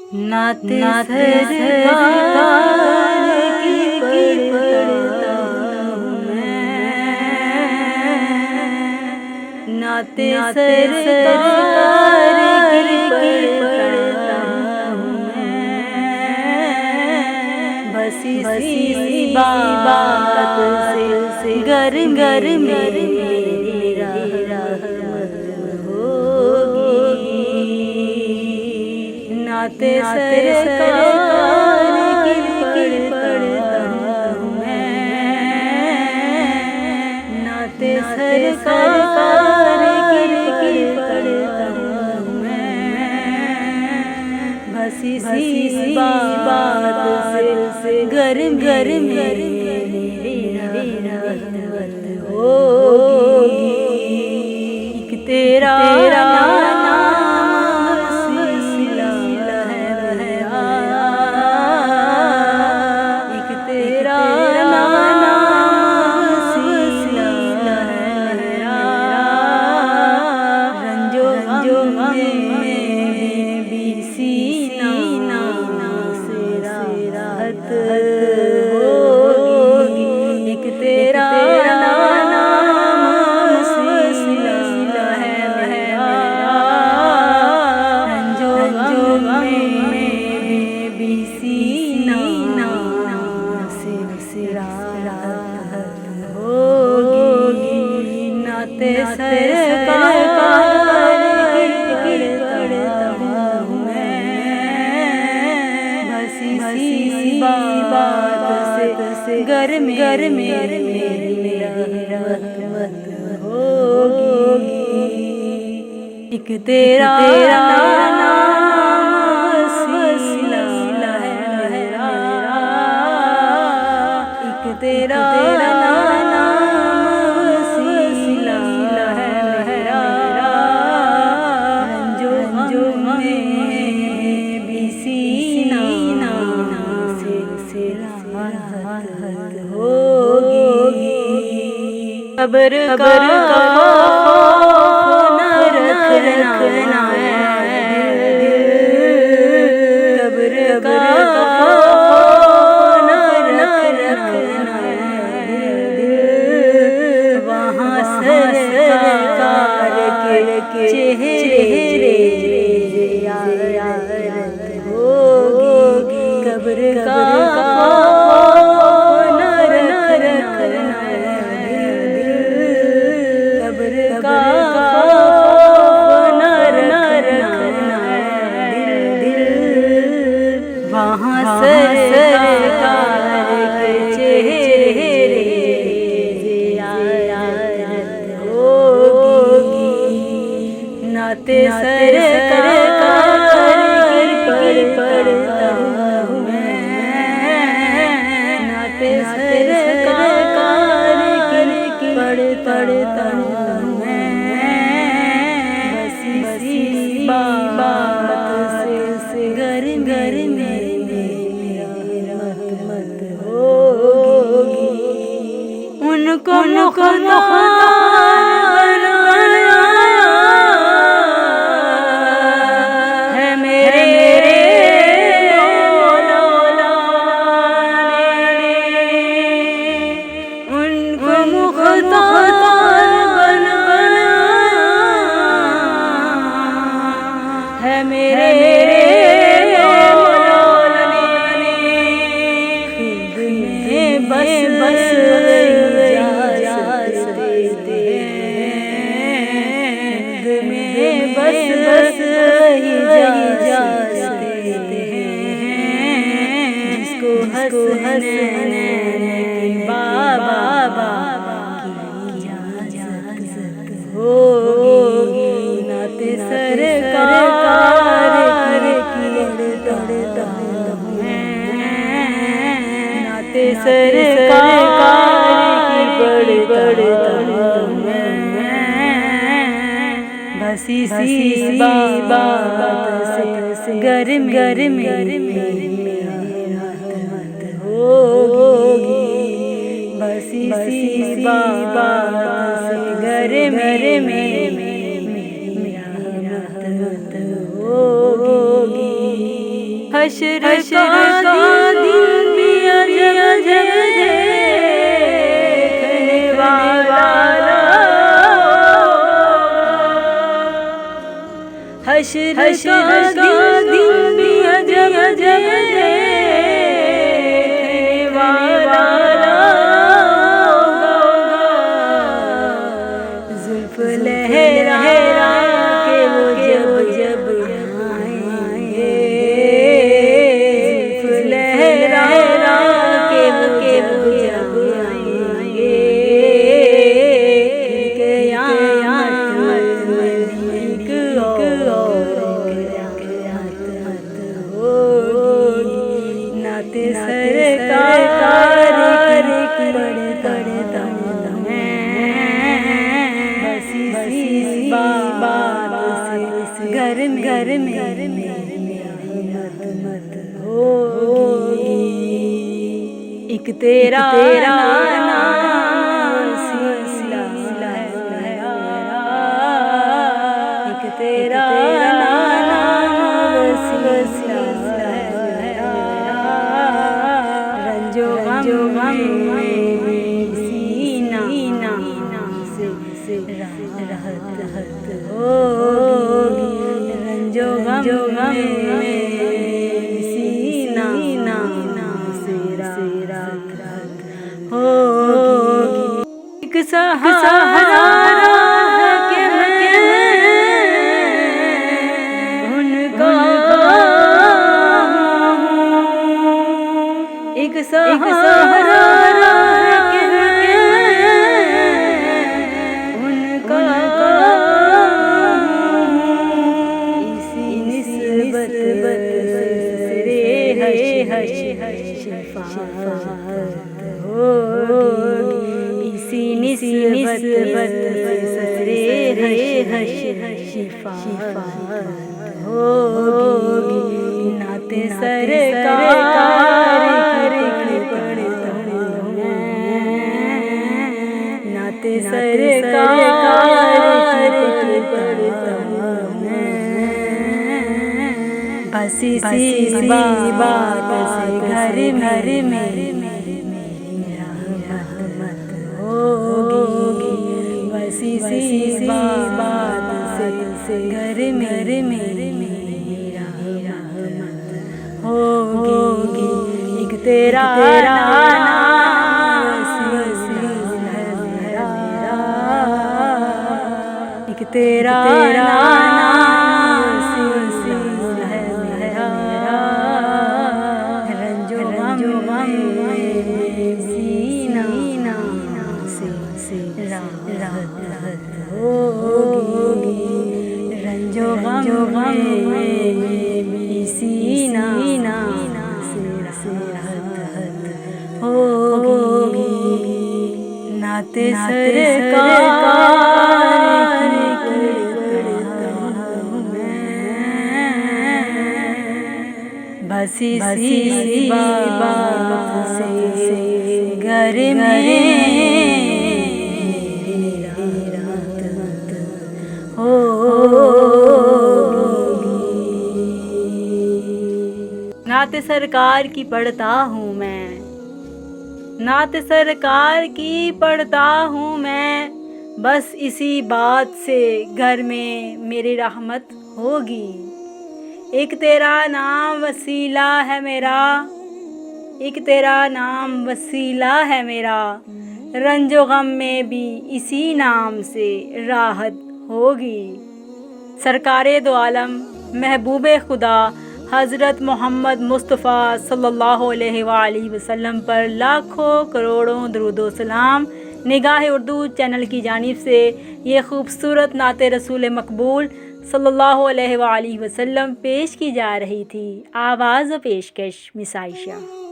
नाते सरकार की पढ़ता हूँ मैं, नाते सरकार की पढ़ता हूँ मैं। बस इसी बात से घर मेरी नाते सरकार की पढ़ता हूँ मैं, नाते सरकार की पढ़ता हूँ मैं। बस इसी बात से घर मेरी रहमत होगी। एक तेरा नाते सरकार की पढ़ता हूँ मैं। बस इसी बात से घर मेरी रहमत होगी। एक तेरा नाम वसीला है मेरा, एक तेरा खबर का न रखना खबर का न रखना वहाँ सरकार के चेहरे याद होगी। खबर का वहाँ सरकार के चेहरे याद होगी। नाते सरकार की पढ़ता हूँ मैं, नाते सरकार की पढ़ता हूँ मैं। बस इसी बात से घर मेरी रहमत होगी। उनको है मेरे मौला ने, उनको मुख्तार बनाया है मेरे बस जिसको हंसने बाबा की इजाज़त होगी। नाते सरकार की पढ़ता हूँ मैं, नाते सरकार की पढ़ता हूँ मैं। बस इसी बात से घर मेरी रहमत होगी। बस इसी बात से घर मेरी रहमत होगी। हश्र का दिन भी अजब देखने वाला, हश्र का दिन भी अजब देखने वाला होगा। जुल्फ लहरा के वो जब आएंगे, जुल्फ लहरा के वो जब आएंगे, क़यामत में एक और नाते सरकार की पढ़ता मैं, बस इसी बात से घर में मत होगी। एक तेरा नाम वसीला है मेरा, एक तेरा नाम वसीला है मेरा, रंजो गम में सीना से राहत होगी, रंजो गम में सीना से राहत होगी। एक सहारा है कि मैं उनका हूँ, एक सहारा है कि मैं उनका हूँ। इसी निस्बत शफ़ाअत होगी, इसी निस्बत शफ़ाअत होगी। नाते सरकार की पढ़ता हूँ मैं, नाते सरकार की पढ़ता हूँ मैं, बस इसी बात से घर में रहमत होगी, बस इसी बात से घर में रहमत होगी। एक तेरा नाम वसीला है मेरा, एक तेरा नाम वसीला है मेरा, रंजो गम में सीना से राहत होगी, रंजो गम में सीना से राहत होगी। नाते सरकार की पढ़ता हूँ मैं, बस इसी बात से घर में रहमत होगी। नाते सरकार की पढ़ता हूँ मैं, नाते सरकार की पढ़ता हूँ मैं, बस इसी बात से घर में मेरी रहमत होगी। एक तेरा नाम वसीला है मेरा, एक तेरा नाम वसीला है मेरा, रंजो गम में भी इसी नाम से राहत होगी। सरकारे दो आलम महबूबे खुदा हज़रत मोहम्मद मुस्तफ़ा सल्लल्लाहु अलैहि वसल्लम पर लाखों करोड़ों दरूदो सलाम। निगाह उर्दू चैनल की जानिब से ये खूबसूरत नाते रसूल मकबूल सल्लल्लाहु अलैहि वसल्लम पेश की जा रही थी। आवाज़ पेशकश मिस आयशा।